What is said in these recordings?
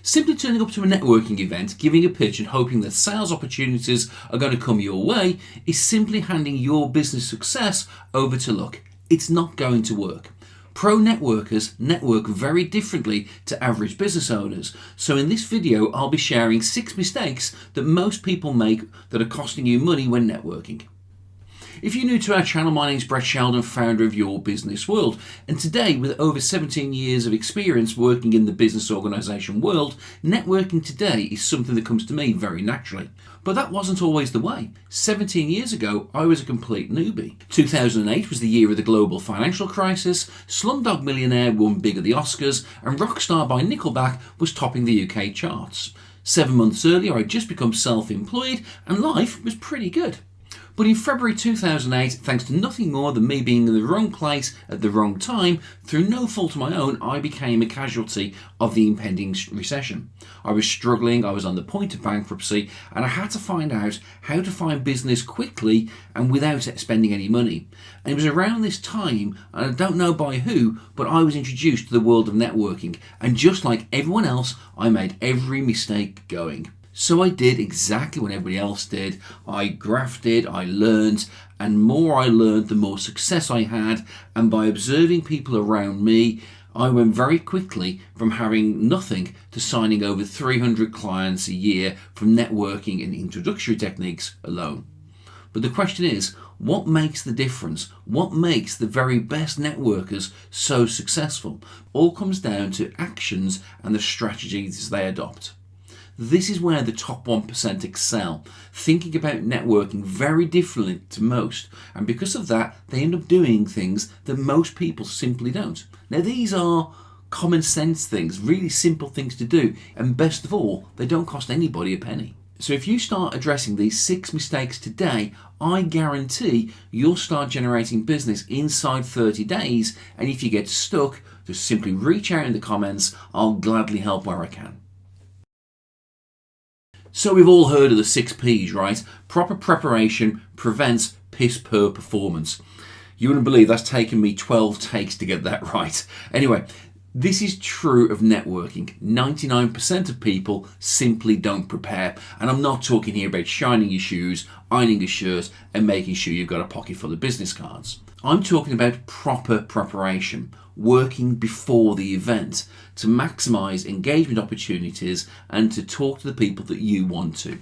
Simply turning up to a networking event, giving a pitch and hoping that sales opportunities are going to come your way is simply handing your business success over to luck. It's not going to work. Pro networkers network very differently to average business owners. So in this video, I'll be sharing 6 mistakes that most people make that are costing you money when networking. If you're new to our channel, my name is Brett Sheldon, founder of Your Business World. And today, with over 17 years of experience working in the business organisation world, networking today is something that comes to me very naturally. But that wasn't always the way. 17 years ago, I was a complete newbie. 2008 was the year of the global financial crisis, Slumdog Millionaire won big at the Oscars, and Rockstar by Nickelback was topping the UK charts. 7 months earlier, I'd just become self-employed, and life was pretty good. But in February 2008, thanks to nothing more than me being in the wrong place at the wrong time, through no fault of my own, I became a casualty of the impending recession. I was struggling, I was on the point of bankruptcy, and I had to find out how to find business quickly and without spending any money. And it was around this time, and I don't know by who, but I was introduced to the world of networking. And just like everyone else, I made every mistake going. So I did exactly what everybody else did. I grafted, I learned, and more I learned, the more success I had. And by observing people around me, I went very quickly from having nothing to signing over 300 clients a year from networking and introductory techniques alone. But the question is, what makes the difference? What makes the very best networkers so successful? All comes down to actions and the strategies they adopt. This is where the top 1% excel, thinking about networking very differently to most, and because of that, they end up doing things that most people simply don't. Now, these are common sense things, really simple things to do, and best of all, they don't cost anybody a penny. So if you start addressing these 6 mistakes today, I guarantee you'll start generating business inside 30 days, and if you get stuck, just simply reach out in the comments. I'll gladly help where I can. So we've all heard of the 6 P's, right? Proper preparation prevents piss poor performance. You wouldn't believe that's taken me 12 takes to get that right. Anyway, this is true of networking. 99% of people simply don't prepare. And I'm not talking here about shining your shoes, ironing a shirt, and making sure you've got a pocket full of business cards. I'm talking about proper preparation, working before the event to maximize engagement opportunities and to talk to the people that you want to.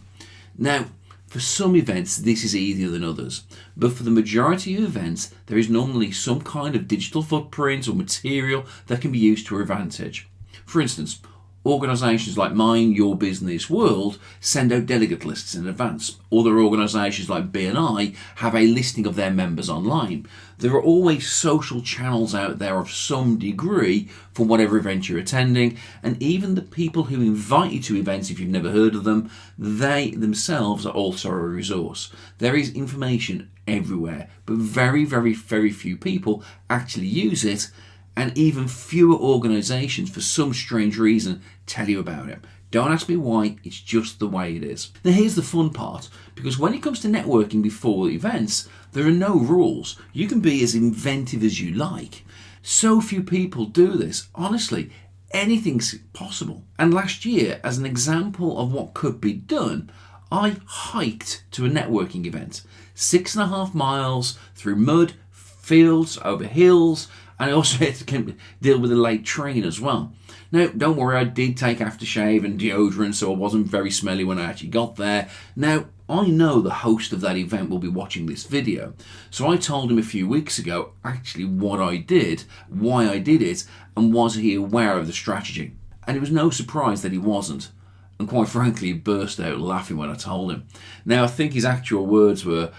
Now, for some events, this is easier than others, but for the majority of events, there is normally some kind of digital footprint or material that can be used to your advantage. For instance, organisations like mine, Your Business World, send out delegate lists in advance. Other organisations like BNI have a listing of their members online. There are always social channels out there of some degree for whatever event you're attending, and even the people who invite you to events, if you've never heard of them, they themselves are also a resource. There is information everywhere, but very, very, very few people actually use it. And even fewer organisations, for some strange reason, tell you about it. Don't ask me why, it's just the way it is. Now here's the fun part, because when it comes to networking before events, there are no rules. You can be as inventive as you like. So few people do this. Honestly, anything's possible. And last year, as an example of what could be done, I hiked to a networking event. 6.5 miles through mud, fields, over hills, and I also had to deal with a late train as well. Now, don't worry, I did take aftershave and deodorant, so I wasn't very smelly when I actually got there. Now, I know the host of that event will be watching this video, so I told him a few weeks ago actually what I did, why I did it, and was he aware of the strategy. And it was no surprise that he wasn't. And quite frankly, he burst out laughing when I told him. Now, I think his actual words were,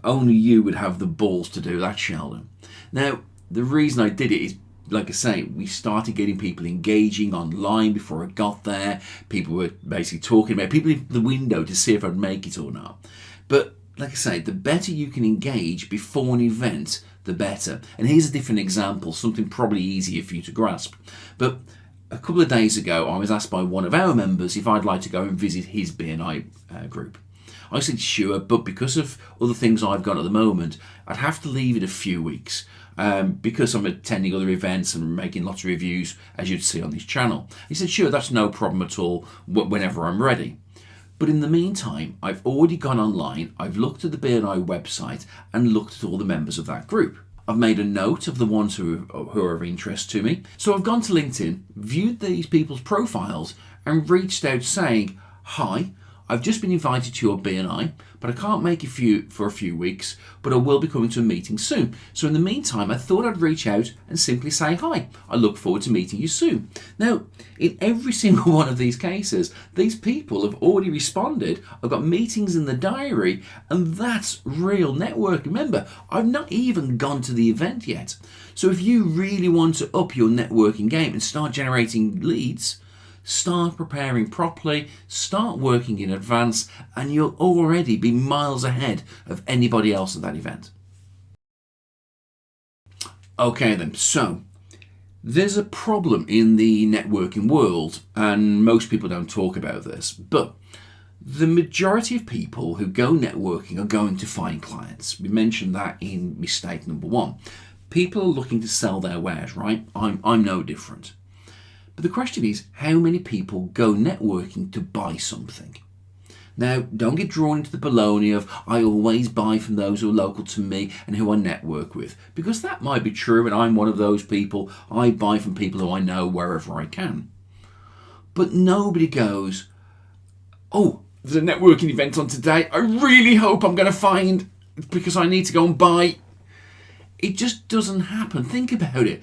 "Only you would have the balls to do that, Sheldon." Now, the reason I did it is, like I say, we started getting people engaging online before I got there. People were basically talking about people in the window to see if I'd make it or not. But like I say, the better you can engage before an event, the better. And here's a different example, something probably easier for you to grasp. But a couple of days ago, I was asked by one of our members if I'd like to go and visit his BNI group. I said sure, but because of other things I've got at the moment, I'd have to leave in a few weeks. because I'm attending other events and making lots of reviews, as you'd see on this channel. He said, sure, that's no problem at all, whenever I'm ready. But in the meantime, I've already gone online, I've looked at the BNI website and looked at all the members of that group. I've made a note of the ones who are of interest to me. So I've gone to LinkedIn, viewed these people's profiles and reached out saying, hi, I've just been invited to your BNI, but I can't make it for a few weeks, but I will be coming to a meeting soon. So in the meantime, I thought I'd reach out and simply say hi. I look forward to meeting you soon. Now, in every single one of these cases, these people have already responded. I've got meetings in the diary, and that's real networking. Remember, I've not even gone to the event yet. So if you really want to up your networking game and start generating leads, start preparing properly, start working in advance, and you'll already be miles ahead of anybody else at that event. Okay then, so there's a problem in the networking world, and most people don't talk about this, but the majority of people who go networking are going to find clients. We mentioned that in mistake number 1. People are looking to sell their wares, right? I'm no different. But the question is, how many people go networking to buy something? Now, don't get drawn into the baloney of, I always buy from those who are local to me and who I network with, because that might be true, and I'm one of those people. I buy from people who I know wherever I can. But nobody goes, oh, there's a networking event on today. I really hope I'm going to find, because I need to go and buy. It just doesn't happen. Think about it.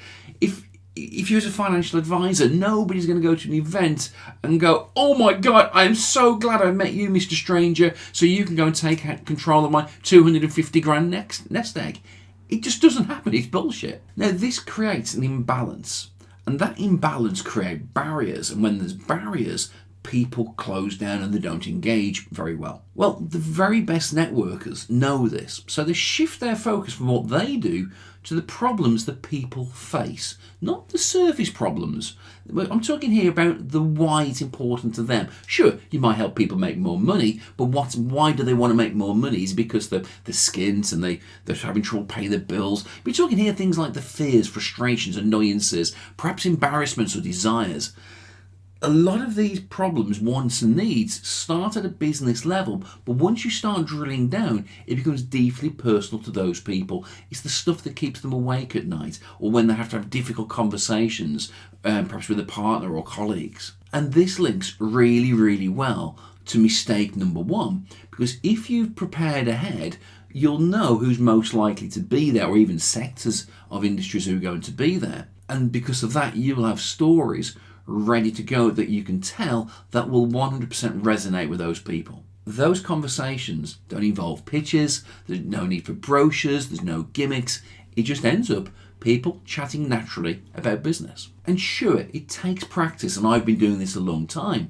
If you're a financial advisor, nobody's going to go to an event and go, oh my God, I am so glad I met you, Mr. Stranger, so you can go and take control of my 250 grand nest egg. It just doesn't happen. It's bullshit. Now, this creates an imbalance, and that imbalance creates barriers. And when there's barriers, people close down and they don't engage very well. Well, the very best networkers know this, so they shift their focus from what they do to the problems that people face, not the surface problems. I'm talking here about the why it's important to them. Sure, you might help people make more money, but why do they want to make more money? Is it because they're skint and they're having trouble paying their bills? We're talking here things like the fears, frustrations, annoyances, perhaps embarrassments or desires. A lot of these problems, wants and needs, start at a business level, but once you start drilling down, it becomes deeply personal to those people. It's the stuff that keeps them awake at night, or when they have to have difficult conversations, perhaps with a partner or colleagues. And this links really, really well to mistake number 1, because if you've prepared ahead, you'll know who's most likely to be there, or even sectors of industries who are going to be there. And because of that, you will have stories ready to go that you can tell that will 100% resonate with those people. Those conversations don't involve pitches, there's no need for brochures, there's no gimmicks. It just ends up people chatting naturally about business. And sure, it takes practice, and I've been doing this a long time,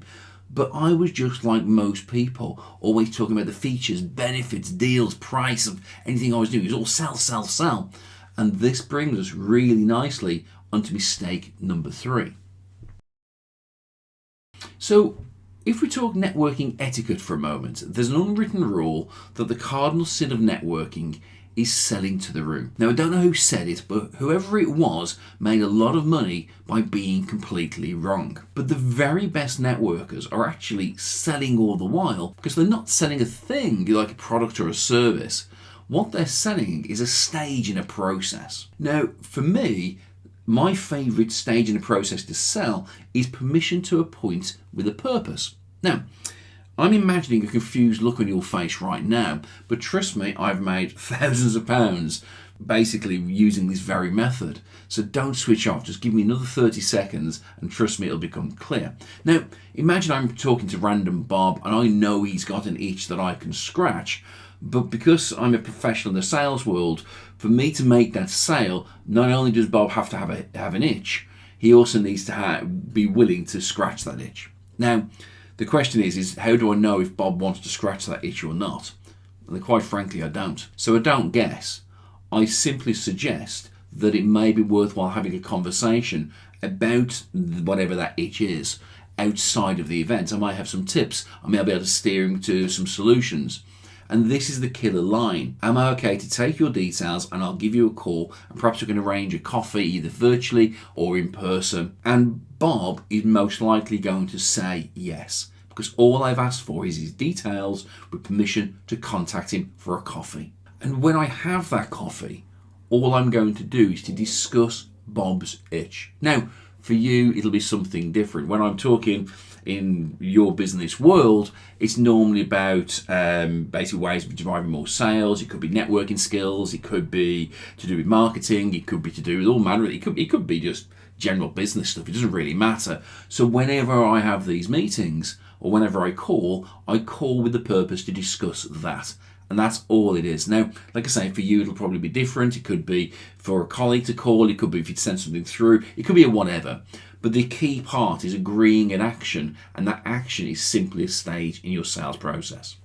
but I was just like most people, always talking about the features, benefits, deals, price of anything I was doing. It was all sell, sell, sell. And this brings us really nicely onto mistake number 3. So, if we talk networking etiquette for a moment, there's an unwritten rule that the cardinal sin of networking is selling to the room. Now, I don't know who said it, but whoever it was made a lot of money by being completely wrong. But the very best networkers are actually selling all the while, because they're not selling a thing like a product or a service. What they're selling is a stage in a process. Now, for me, my favourite stage in a process to sell is permission to appoint with a purpose. Now, I'm imagining a confused look on your face right now, but trust me, I've made thousands of pounds basically using this very method. So don't switch off, just give me another 30 seconds and trust me, it'll become clear. Now, imagine I'm talking to random Bob and I know he's got an itch that I can scratch, but because I'm a professional in the sales world, for me to make that sale, not only does Bob have to have an itch, he also needs to be willing to scratch that itch. Now, the question is how do I know if Bob wants to scratch that itch or not? And quite frankly, I don't. So I don't guess. I simply suggest that it may be worthwhile having a conversation about whatever that itch is outside of the event. I might have some tips. I may be able to steer him to some solutions. And this is the killer line. Am I okay to take your details and I'll give you a call and perhaps we can arrange a coffee either virtually or in person? And Bob is most likely going to say yes, because all I've asked for is his details with permission to contact him for a coffee. And when I have that coffee, all I'm going to do is to discuss Bob's itch. Now, for you, it'll be something different. When I'm talking in your business world, it's normally about basic ways of driving more sales. It could be networking skills. It could be to do with marketing. It could be to do with all manner. It could be just general business stuff. It doesn't really matter. So whenever I have these meetings or whenever I call with the purpose to discuss that. And that's all it is. Now, like I say, for you, it'll probably be different. It could be for a colleague to call. It could be if you'd send something through. It could be a whatever. But the key part is agreeing an action, and that action is simply a stage in your sales process.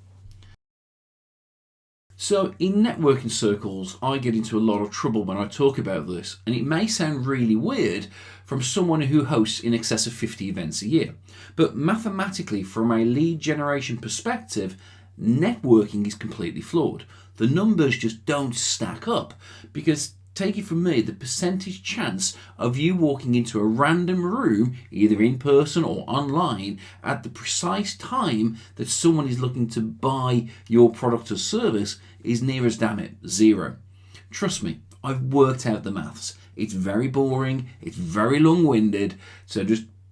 So in networking circles, I get into a lot of trouble when I talk about this, and it may sound really weird from someone who hosts in excess of 50 events a year. But mathematically, from a lead generation perspective, networking is completely flawed. The numbers just don't stack up, because take it from me, the percentage chance of you walking into a random room, either in person or online, at the precise time that someone is looking to buy your product or service is near as damn it zero. Trust me, I've worked out the maths. It's very boring, it's very long-winded, so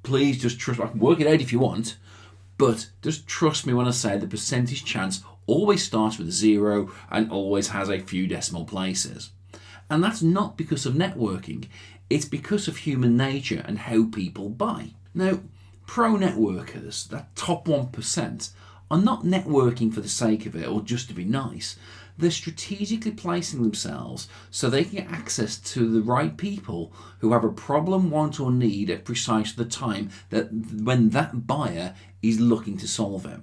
please trust. I can work it out if you want, but just trust me when I say the percentage chance always starts with a zero and always has a few decimal places. And that's not because of networking, it's because of human nature and how people buy. Now, pro networkers, that top 1%, are not networking for the sake of it or just to be nice. They're strategically placing themselves so they can get access to the right people who have a problem, want, or need at precisely the time that when that buyer is looking to solve it.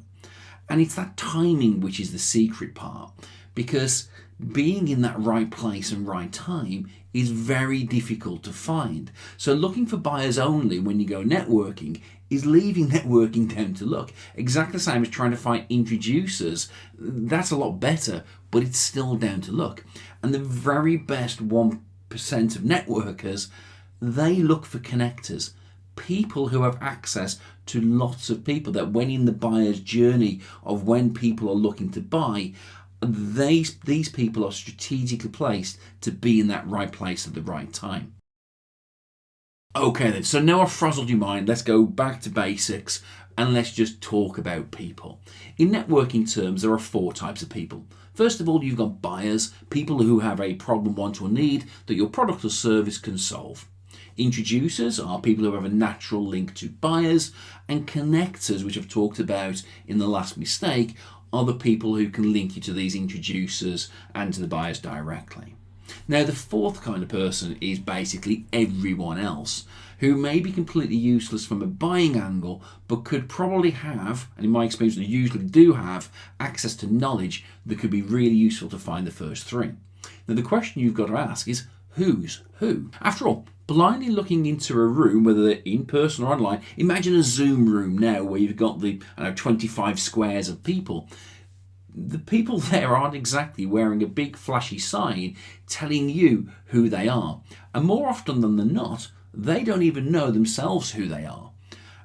And it's that timing which is the secret part, because being in that right place and right time is very difficult to find. So looking for buyers only when you go networking is leaving networking down to luck. Exactly the same as trying to find introducers. That's a lot better, but it's still down to luck. And the very best 1% of networkers, they look for connectors. People who have access to lots of people, that when in the buyer's journey of when people are looking to buy, these people are strategically placed to be in that right place at the right time. Okay then, so now I've frazzled your mind, let's go back to basics and let's just talk about people. In networking terms, there are 4 types of people. First of all, you've got buyers, people who have a problem, want, or need that your product or service can solve. Introducers are people who have a natural link to buyers, and connectors, which I've talked about in the last mistake, are the people who can link you to these introducers and to the buyers directly. Now, the 4th kind of person is basically everyone else, who may be completely useless from a buying angle, but could probably have, and in my experience they usually do have, access to knowledge that could be really useful to find the first 3. Now, the question you've got to ask is, who's who? After all, blindly looking into a room, whether they're in person or online, imagine a Zoom room now where you've got the 25 squares of people. The people there aren't exactly wearing a big flashy sign telling you who they are. And more often than not, they don't even know themselves who they are.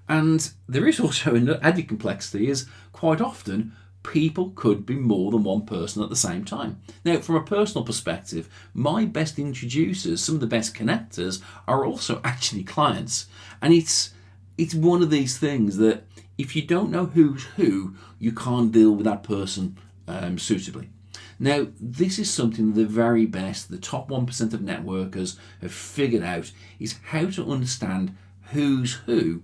And there is also an added complexity, is quite often people could be more than one person at the same time. Now, from a personal perspective, my best introducers, some of the best connectors, are also actually clients. And it's one of these things that if you don't know who's who, you can't deal with that person suitably. Now, this is something the very best, the top 1% of networkers have figured out, is how to understand who's who.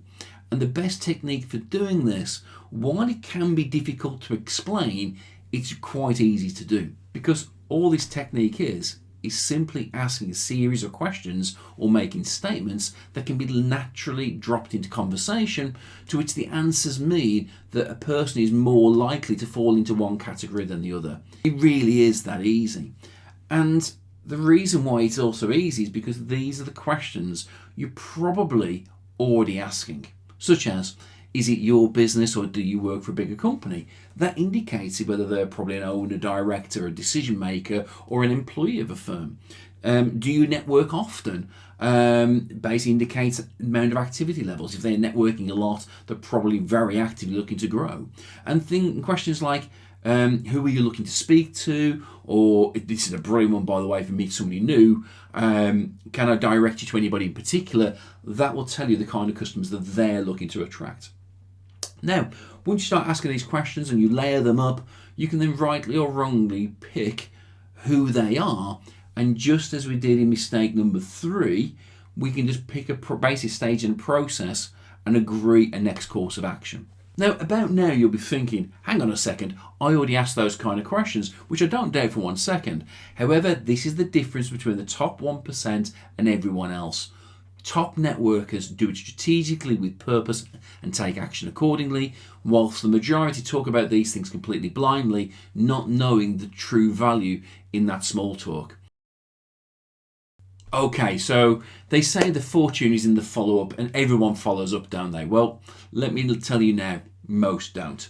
And the best technique for doing this, while it can be difficult to explain, it's quite easy to do. Because all this technique is simply asking a series of questions or making statements that can be naturally dropped into conversation, to which the answers mean that a person is more likely to fall into one category than the other. It really is that easy. And the reason why it's also easy is because these are the questions you're probably already asking. Such as, Is it your business or do you work for a bigger company? That indicates whether they're probably an owner, director, a decision maker, or an employee of a firm. Do you network often? Basically indicates the amount of activity levels. If they're networking a lot, they're probably very actively looking to grow. And questions like, who are you looking to speak to? Or, this is a brilliant one, by the way, if you meet somebody new, can I direct you to anybody in particular? That will tell you the kind of customers that they're looking to attract. Now, once you start asking these questions and you layer them up, you can then rightly or wrongly pick who they are. And just as we did in mistake number 3, we can just pick a basic stage in the process and agree a next course of action. Now, about now, you'll be thinking, hang on a second, I already asked those kind of questions, which I don't doubt for 1 second. However, this is the difference between the top 1% and everyone else. Top networkers do it strategically with purpose and take action accordingly, whilst the majority talk about these things completely blindly, not knowing the true value in that small talk. Okay, so they say the fortune is in the follow-up and everyone follows up, don't they? Well, let me tell you now, most don't.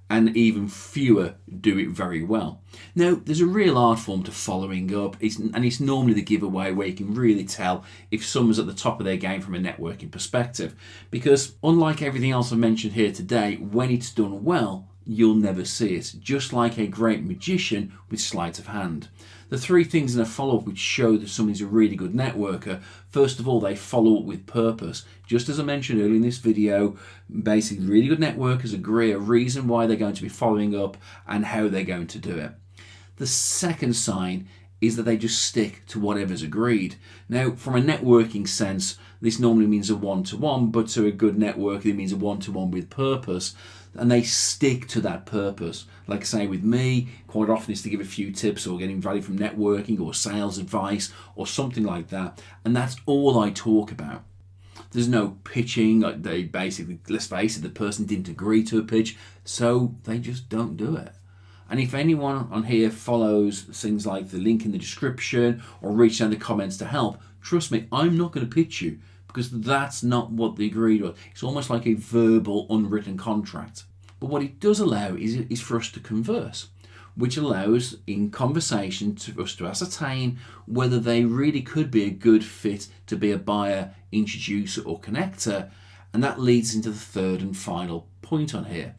And even fewer do it very well. Now, there's a real art form to following up, and it's normally the giveaway where you can really tell if someone's at the top of their game from a networking perspective. Because unlike everything else I've mentioned here today, when it's done well, you'll never see it, just like a great magician with sleight of hand. The 3 things in a follow-up which show that somebody's a really good networker: first of all, they follow up with purpose. Just as I mentioned earlier in this video, basically really good networkers agree a reason why they're going to be following up and how they're going to do it. The second sign is that they just stick to whatever's agreed. Now, from a networking sense, this normally means a one-to-one, but to a good networker, it means a one-to-one with purpose. And they stick to that purpose. Like I say, with me, quite often it's to give a few tips or getting value from networking or sales advice or something like that. And that's all I talk about. There's no pitching. They basically, let's face it, the person didn't agree to a pitch, so they just don't do it. And if anyone on here follows things like the link in the description or reach down the comments to help, trust me, I'm not going to pitch you, because that's not what they agreed on. It's almost like a verbal, unwritten contract. But what it does allow is for us to converse, which allows, in conversation, for us to ascertain whether they really could be a good fit to be a buyer, introducer, or connector. And that leads into the third and final point on here.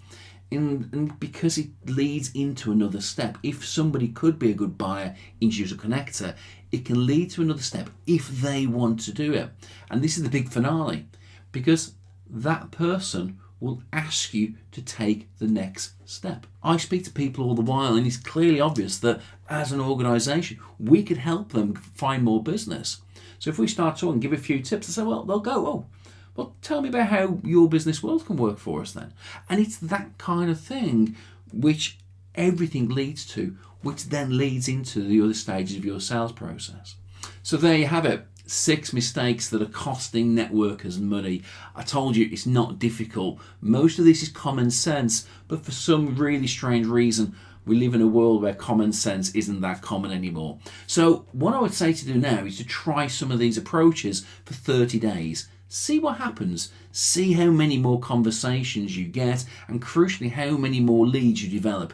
And because it leads into another step. If somebody could be a good buyer, introducer, connector, it can lead to another step if they want to do it. And this is the big finale, because that person will ask you to take the next step. I speak to people all the while, and it's clearly obvious that as an organisation, we could help them find more business. So if we start talking, give a few tips, they say, well, they'll go, oh, well, tell me about how your business world can work for us then. And it's that kind of thing which everything leads to, which then leads into the other stages of your sales process. So there you have it. 6 mistakes that are costing networkers money. I told you it's not difficult. Most of this is common sense, but for some really strange reason, we live in a world where common sense isn't that common anymore. So what I would say to do now is to try some of these approaches for 30 days. See what happens. See how many more conversations you get, and crucially, how many more leads you develop.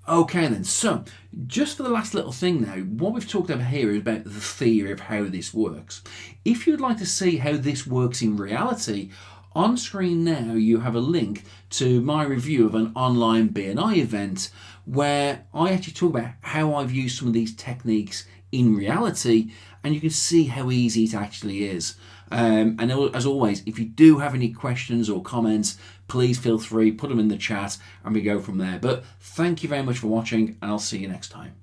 Okay then, so just for the last little thing now, what we've talked about here is about the theory of how this works. If you'd like to see how this works in reality, on screen now you have a link to my review of an online BNI event where I actually talk about how I've used some of these techniques in reality, and you can see how easy it actually is. And as always, if you do have any questions or comments, please feel free, put them in the chat and we go from there. But thank you very much for watching, and I'll see you next time.